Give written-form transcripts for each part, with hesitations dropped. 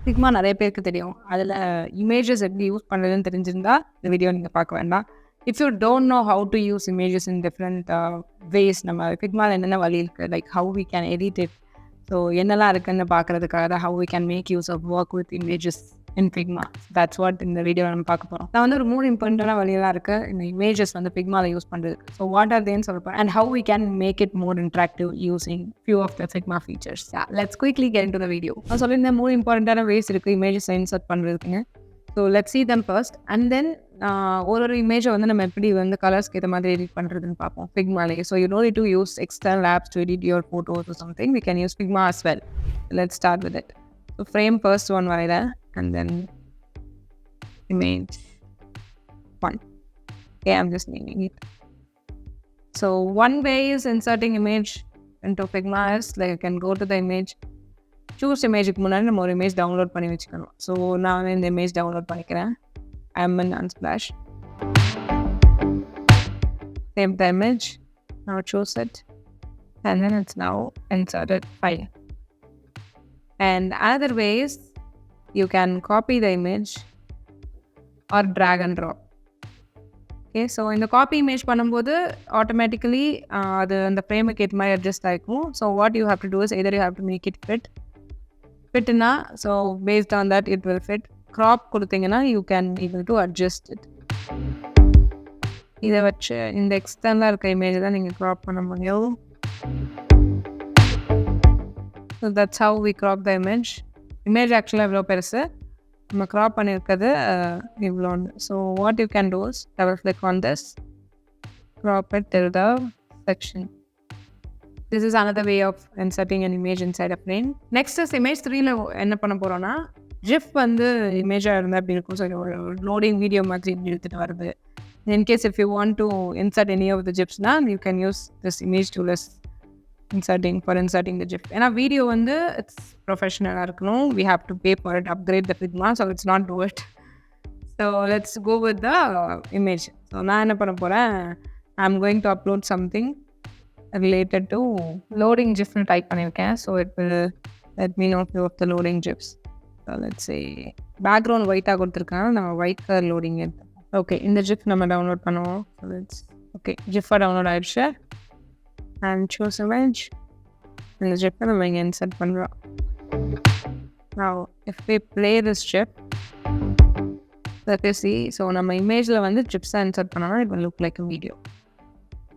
Figma நிறைய பேருக்கு தெரியும். அதில் இமேஜஸ் எப்படி யூஸ் பண்ணுறதுன்னு தெரிஞ்சிருந்தா இந்த வீடியோ நீங்கள் பார்க்க வேண்டாம். If you don't know how to use images in different ways, நம்ம ஃபிக்மாவில் என்னென்ன வழி இருக்குது, like how we can edit it, so என்னெல்லாம் இருக்குன்னு பார்க்குறதுக்காக தான் how we can make use of work with images in Figma. That's what இந்த வீடியோவில் நம்ம பார்க்க போகிறோம். நான் வந்து ஒரு 3 இம்பார்ட்டண்டான வழியெல்லாம் இருக்குது இந்த இமேஜஸ் வந்து ஃபிக்மாவில் யூஸ் பண்ணுறது. ஸோ வாட் ஆர் தேன்னு சொல்லுப்பேன் and how we can make it more interactive using few of the Figma features. Let's quickly get into the video. நான் சொல்லியிருந்தேன் 3 இம்பார்ட்டண்டான வேஸ் இருக்குது இமேஜஸ் இன்சர்ட் பண்ணுறதுக்குங்க. So let's see them first and then ஒரு இமேஜை வந்து நம்ம எப்படி வந்து கலர்ஸ்க்கு ஏற்ற மாதிரி எடிட் பண்ணுறதுன்னு பார்ப்போம் ஃபிக்மாலேயே. So you no need to use external apps to edit your photos or something. We can use Figma as well. Let's start with it. So frame first one வரைகிறேன் and then image 1. Okay, I'm just naming it. So one way is inserting image into Figma is like you can go to the image, choose இமேஜுக்கு முன்னாடி நம்ம ஒரு image download பண்ணி வச்சுக்கணும். So நான் இந்த image download பண்ணிக்கிறேன். I'm in Unsplash. Save the image. Now choose it. And then it's now inserted file. And another way is you can copy the image or drag and drop. Okay, so இந்த copy image பண்ணும்போது automatically அது அந்த ஃப்ரேமுக்கு ஏற்ற மாதிரி adjust ஆகிக்கும். So what you have to do is either you have to make it ஃபிட்னா so paste on that it will fit. Crop கொடுத்தீங்கன்னா you can able to adjust it. இதை வச்சு இந்த எக்ஸ்டர்னலாக இருக்க இமேஜ் தான் நீங்கள் க்ராப் பண்ண முடியும். So that's how we crop the image. Image ஆக்சுவலாக இவ்வளோ பெருசு, நம்ம க்ராப் பண்ணியிருக்கிறது இவ்வளோ. So what you can do is double click on this, crop it till the section. This is another way of inserting an image inside a frame. Next is image 3ல என்ன பண்ண போகிறோன்னா, GIF வந்து இமேஜாக இருந்தால் அப்படி இருக்கும். So ஒரு loading video மாதிரி எடுத்துகிட்டு வருது. In case if you want to insert any of the ஜிப்ஸ்னா you can use this image tool is inserting the gif. ஏன்னா வீடியோ வந்து இட்ஸ் ப்ரொஃபஷனலாக இருக்கணும். We have to pay for it, upgrade the Figma, so it's not do it. So let's go with the image. So நான் என்ன பண்ண போகிறேன், I am going to upload something related to loading ஜிப்னு type பண்ணியிருக்கேன். So it will let me know few of the loading gifs. So let's say background ஒயிட்டாக கொடுத்துருக்காங்க, நம்ம white colour loading எடுத்து. ஓகே, இந்த ஜிப் நம்ம டவுன்லோட் பண்ணுவோம். So let's okay, ஜிஃபாக டவுன்லோட் ஆகிடுச்சு. And choose image. இந்த ஜிப்பை நம்ம இங்கே இன்சர்ட் பண்ணுறோம். Now if we play this GIF, that you see, so நம்ம இமேஜில் வந்து ஜிப்ஸாக இன்சர்ட் பண்ணோம்னா it will look like a video.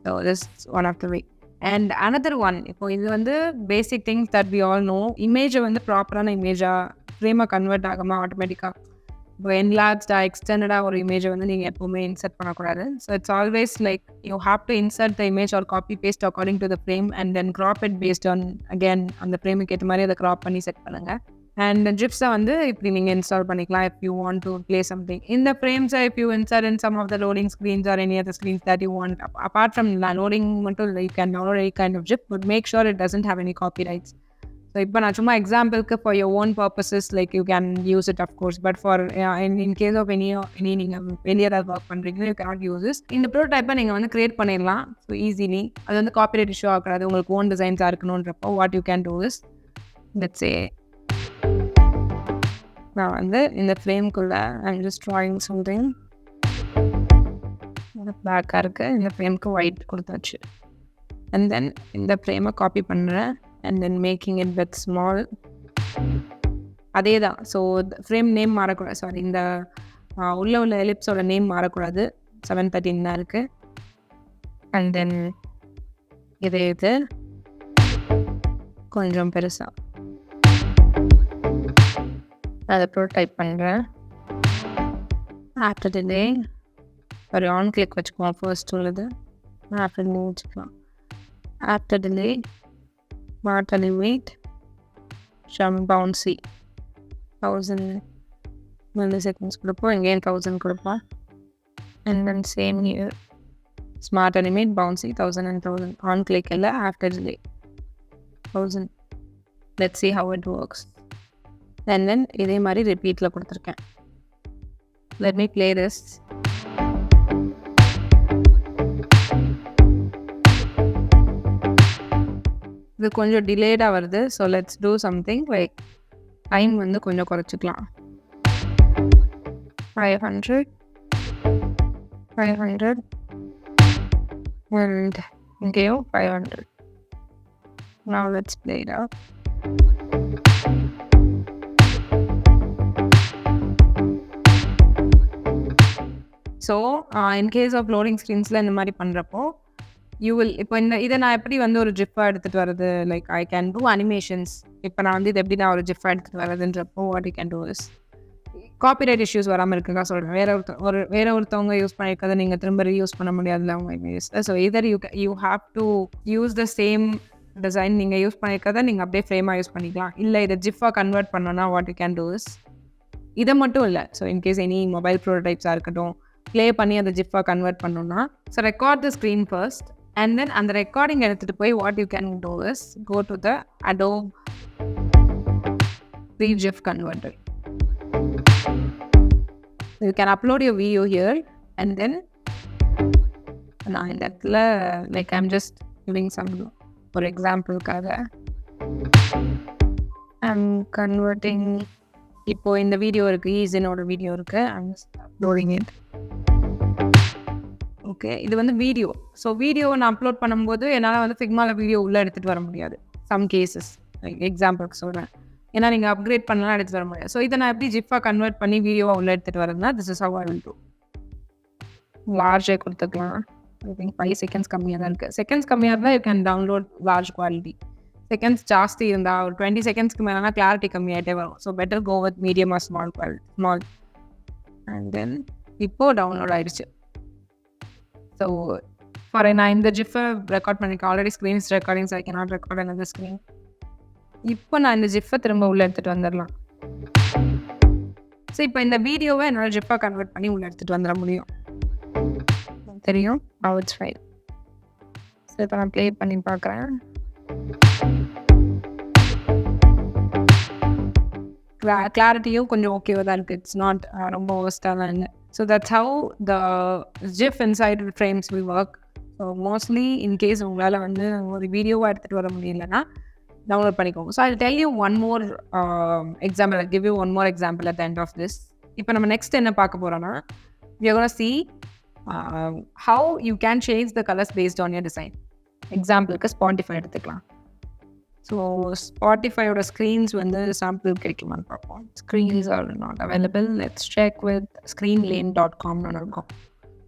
So this is one of the way. And another one, இப்போ இது வந்து basic things that we all know. இமேஜை வந்து ப்ராப்பரான இமேஜாக ஃப்ரேமாக கன்வெர்ட் ஆகாமல் ஆட்டோமேட்டிக்காக இப்போ என்லார்ஜ்டாக எக்ஸ்டெண்டடாக ஒரு இமேஜை வந்து நீங்கள் எப்போவுமே இன்சர்ட் பண்ணக்கூடாது. So it's always like you have to insert the image or copy paste according to the frame and then crop it paste on again அந்த ஃப்ரேமுக்கு ஏற்ற மாதிரி அதை க்ராப் பண்ணி செட் பண்ணுங்கள். அண்ட் ஜிப்ஸை வந்து இப்படி நீங்கள் இன்ஸ்டால் பண்ணிக்கலாம் if you want to play something. இந்த ஃப்ரேம்ஸை if you insert in some of the loading screens or any other screens that you want, apart from loading மட்டும் you can download any kind of GIF, but make sure it doesn't have any copyrights. So இப்போ நான் சும்மா எக்ஸாம்பிளுக்கு for your own purposes like you can use it of course, but for in case of any நீங்கள் வெளியே ஏதாவது work பண்ணுறீங்கன்னா you cannot use this. இந்த ப்ரோட்டோடைப்பை நீங்கள் வந்து கிரியேட் பண்ணிடலாம் ஸோ ஈஸிலி. அது வந்து காப்பிரைட் இஷ்யூ ஆகாது, உங்களுக்கு ஓன் டிசைன்ஸாக இருக்கணுன்றப்போ what you can do is let's say நான் வந்து இந்த ஃப்ரேம்குள்ளே ஐம் ஜஸ்ட் ட்ராயிங் சம்திங் பிளாக்காக இருக்குது. இந்த ஃப்ரேமுக்கு ஒயிட் கொடுத்தாச்சு. அண்ட் தென் இந்த ஃப்ரேமை காப்பி பண்ணுறேன் and then making it with small. அதே தான். ஸோ ஃப்ரேம் நேம் மாறக்கூடாது, சாரி இந்த உள்ள எலிப்ஸோட நேம் மாறக்கூடாது. 713 தான் இருக்குது. அண்ட் தென் இது கொஞ்சம் பெருசாக அதை ப்ரோடைப் பண்ணுறேன். ஆஃப்டர் டிலே ஒரு ஆன் கிளிக் வச்சுக்குவோம். ஃபர்ஸ்ட் உள்ளது ஆஃப்டர் டிலே வச்சுக்கலாம். After delay Smart animate, some bouncy, 1000 milliseconds கொடுப்போம். again 1000 கொடுப்போம். and then same here, smart animate, bouncy, 1000 and 1000. on click இல்லை, after delay 1000. let's see how it works. and then இதே மாதிரி repeatல கொடுத்துருக்கேன். let me play this. இது கொஞ்சம் டிலேடாக வருது. So let's do something like time வந்து கொஞ்சம் குறைச்சிக்கலாம். 500 and இங்கேயும் 500. Now let's play it out. So in case of loading screensல இந்த மாதிரி பண்ணுறப்போ இப்போ இதை நான் எப்படி வந்து ஒரு ஜிஃபாக எடுத்துகிட்டு வர்றது, like I can do animations. இப்போ நான் வந்து இது எப்படி நான் ஒரு ஜிஃபாக எடுத்துகிட்டு வரதுன்றப்போ what you can do is copyright issues வராமல் இருக்குங்க சொல்கிறேன். வேற ஒருத்தவங்க யூஸ் பண்ணியிருக்கதை நீங்கள் திரும்ப ரீயூஸ் பண்ண முடியாதுல அவங்க இமேஜஸில். So either you have to use the same design, நீங்கள் யூஸ் பண்ணியிருக்கதை நீங்கள் அப்படியே ஃப்ரேமாக யூஸ் பண்ணிக்கலாம். இல்லை இதை ஜிஃபாக கன்வெர்ட் பண்ணோன்னா what you can do is இதை மட்டும் இல்லை, ஸோ இன்கேஸ் எனி மொபைல் ப்ரோட்டோடைப்ஸாக இருக்கட்டும் ப்ளே பண்ணி அதை ஜிஃபாக கன்வெர்ட் பண்ணோன்னா, so record the screen first and then அந்த ரெக்கார்டிங் எடுத்துகிட்டு போய் what you can do is go to the Adobe GIF converter. You can upload your video here and then நான் இந்த இடத்துல like I'm just giving some ஒரு எக்ஸாம்பிளுக்காக I'm converting. இப்போது இந்த video இருக்குது, ஈஸினோட வீடியோ இருக்குது, I'm just uploading it. Okay, இது வந்து வீடியோ. ஸோ வீடியோவை நான் அப்லோட் பண்ணும்போது என்னால் வந்து ஃபிக்மாவில் வீடியோ உள்ளே எடுத்துகிட்டு வர முடியாது. சம் கேசஸ் எக்ஸாம்பிளுக்கு சொல்கிறேன். ஏன்னா நீங்கள் அப்கிரேட் பண்ணலாம் எடுத்துகிட்டு வர முடியாது. ஸோ இதை நான் எப்படி ஜிஃபாக கன்வெர்ட் பண்ணி வீடியோவாக உள்ளே எடுத்துகிட்டு வரதுனா this is how I will do. லார்ஜே கொடுத்துக்கலாம். ஐ திங்க் 5 seconds கம்மியாக தான் இருக்குது. செகண்ட்ஸ் கம்மியாக இருந்தால் you can download large quality. Seconds ஜாஸ்தி இருந்தால் ஒரு 20 secondsக்கு மேலேனா கிளாரிட்டி கம்மியாகிட்டே வரும். So better go with medium or small and then இப்போது டவுன்லோட் ஆகிடுச்சு. ஸோ நான் இந்த ஜிஃபை ரெக்கார்ட் பண்ணியிருக்கேன். Already screens recording, so I cannot record another screen. இப்போ நான் இந்த ஜிஃபை திரும்ப உள்ளே எடுத்துகிட்டு வந்துடலாம். ஸோ இப்போ இந்த வீடியோவை என்னால் ஜிஃபாக கன்வெர்ட் பண்ணி உள்ளே எடுத்துகிட்டு வந்துட முடியும். தெரியும், how it's fine. ஸோ இப்போ நான் ப்ளே பண்ணி பார்க்குறேன். கிளாரிட்டியும் கொஞ்சம் ஓகேவாக தான் இருக்குது. இட்ஸ் நாட் ரொம்ப ஒர்ஸ்டாக தான் இல்லை. So that's how the GIF inside frames will work. So mostly in case உங்களால் வந்து ஒரு வீடியோவாக எடுத்துகிட்டு வர முடியலன்னா டவுன்லோட் பண்ணிக்கோங்க. So I'll tell you one more example. I'll give you one more example at the end of this. இப்போ நம்ம நெக்ஸ்ட் என்ன பார்க்க போகிறோன்னா we are going to see how you can change the colors based on your design. எக்ஸாம்பிளுக்கு Spotify எடுத்துக்கலாம். So ஸ்பாட்டிஃபையோட screens வந்து sample கிடைக்குமான்னு பார்ப்போம். Screens are not available. Let's check with screenlane.com இருக்கும்.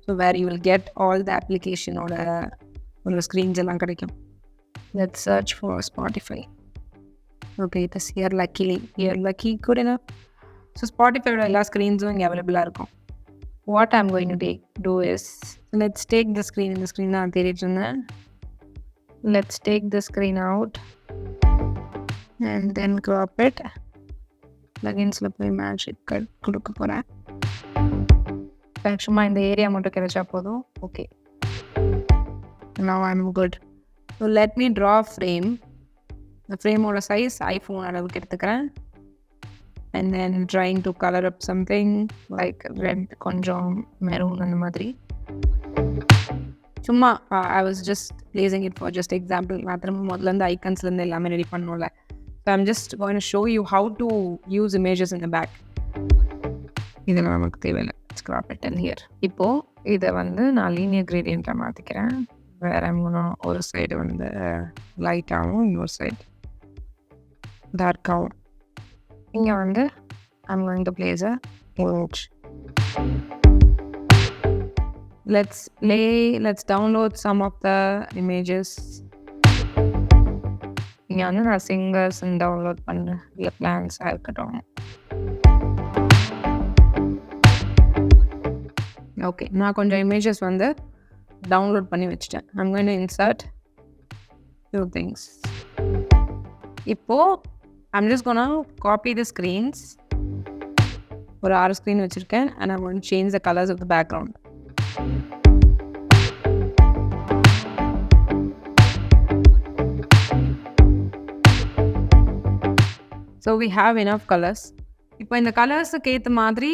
So where you will get all the அப்ளிகேஷனோட ஒரு screens எல்லாம் கிடைக்கும். லெட்ஸ் சர்ச் ஃபார் Spotify. Okay, it is here lucky good enough. So ஸ்பாட்டிஃபையோட எல்லா ஸ்க்ரீன்ஸும் இங்கே அவைலபிளாக இருக்கும். What I'm going to do is let's take the screen. இந்த ஸ்க்ரீன் நான் தேடிட்டு இருந்தேன். Let's take the screen out and then crop it. Pluginsல போய் மேஜிக் கட் கொடுக்க போகிறேன். சும்மா இந்த ஏரியா மட்டும் கிடைச்சா போதும். Okay, now I'm good. So let me draw a frame. இந்த ஃப்ரேமோட சைஸ் iPhone அளவுக்கு எடுத்துக்கிறேன். and then trying to color up something like red, கொஞ்சம் மெரூன் அந்த மாதிரி. சும்மா I was just placing it for just example. நான் திரும்ப முதல்லேருந்து ஐக்கன்ஸ்லேருந்து எல்லாமே ரெடி பண்ணோம்ல. So I'm just going to show you how to use images in the back. இதெல்லாம் நமக்கு தேவையில்லை. Scrap it in here. இப்போது இதை வந்து நான் லீனியர் கிரேடியண்ட்டாக மாற்றிக்கிறேன். வேறு ஒரு சைடு வந்து லைட்டாகவும் இன்னொரு சைடு டார்க்காகவும். இங்கே வந்து I'm going to place a image. Let's download some of the images. இங்கே வந்து நான் சிங்கர்ஸ் டவுன்லோட் பண்ணேன். இல்லை பிளான்ஸாக இருக்கட்டும். ஓகே, நான் கொஞ்சம் இமேஜஸ் வந்து டவுன்லோட் பண்ணி வச்சுட்டேன். I'm going to insert few things. இப்போது I'm just going to copy the screens. ஒரு 6 ஸ்க்ரீன் வச்சுருக்கேன். and I'm going to change the colors of the background. So we have enough colors. இப்போ இந்த கலர்ஸுக்கு ஏற்ற மாதிரி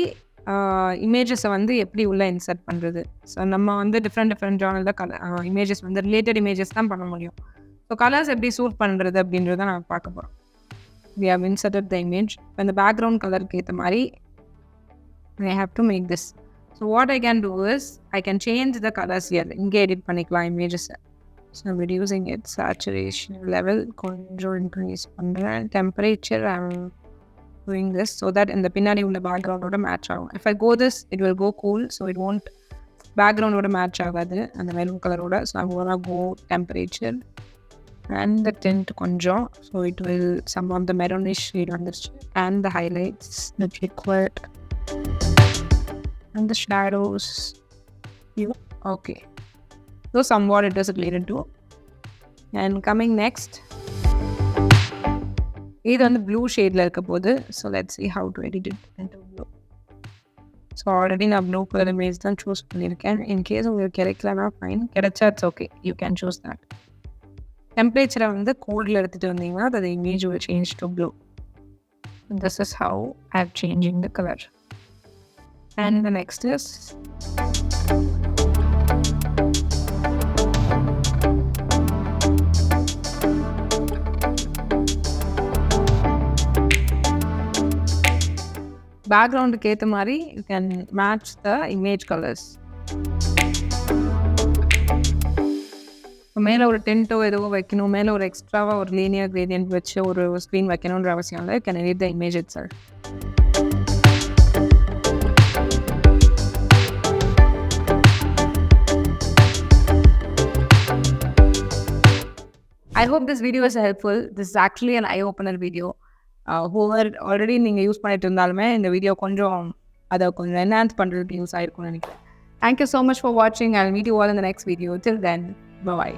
இமேஜஸை வந்து எப்படி உள்ளே இன்சர்ட் பண்ணுறது. ஸோ நம்ம வந்து டிஃப்ரெண்ட் ஜானலில் இமேஜஸ் வந்து ரிலேட்டட் இமேஜஸ் தான் பண்ண முடியும். ஸோ கலர்ஸ் எப்படி சூட் பண்ணுறது அப்படின்றத நான் பார்க்க போகிறோம். we have inserted the image. When the background color கேத்த மாதிரி I have to make this. So what I can do is I can change the colors here. இங்கே edit பண்ணிக்கலாம் images. So I'm reducing its saturation level. கொஞ்சம் increase பண்ணுறேன். Temperature I'm doing this so that in the பின்னாடி உள்ள background ஓட match ஆகும். If I go this, it will go cool. So it won't background ஓட match ஆகாது அந்த maroon color ஓட. So I'm gonna go temperature and the tint கொஞ்சம். So it will some of the maroonish shade on this and the highlights that required and the shadows. Okay. So somewhat it is related to. And coming next, இது வந்து blue shadeல இருக்க போது. So let's see how to edit it into blue. So already நான் blue color image தான் choose பண்ணியிருக்கேன். In case உங்களுக்கு கிடைக்கலனா fine, கிடைச்சா it's okay. You can choose that. Temperature வந்து coldல எடுத்துட்டு வந்தீங்கன்னா the image will change to blue. This is how I'm changing the color. And the next is background கேத்த மாதிரி you can match the image colors. மேலே ஒரு டென்ட்டோ ஏதோ வைக்கணும், மேலே ஒரு எக்ஸ்ட்ராவாக ஒரு லீனியர் கிரேடியன்ட் வச்சு ஒரு ஸ்க்ரீன் வைக்கணுன்ற அவசியம் இல்லை. You can edit the image itself. I hope this video is helpful. This is actually an eye-opener video. Whoever already நீங்கள் யூஸ் பண்ணிட்டு இருந்தாலுமே இந்த வீடியோ கொஞ்சம் அதை கொஞ்சம் என்ஹான்ஸ் பண்ணுறதுக்கு யூஸ் ஆகிருக்கும்னு நினைக்கிறேன். Thank you so much for watching. I'll meet you all in the next video. Till then, bye-bye.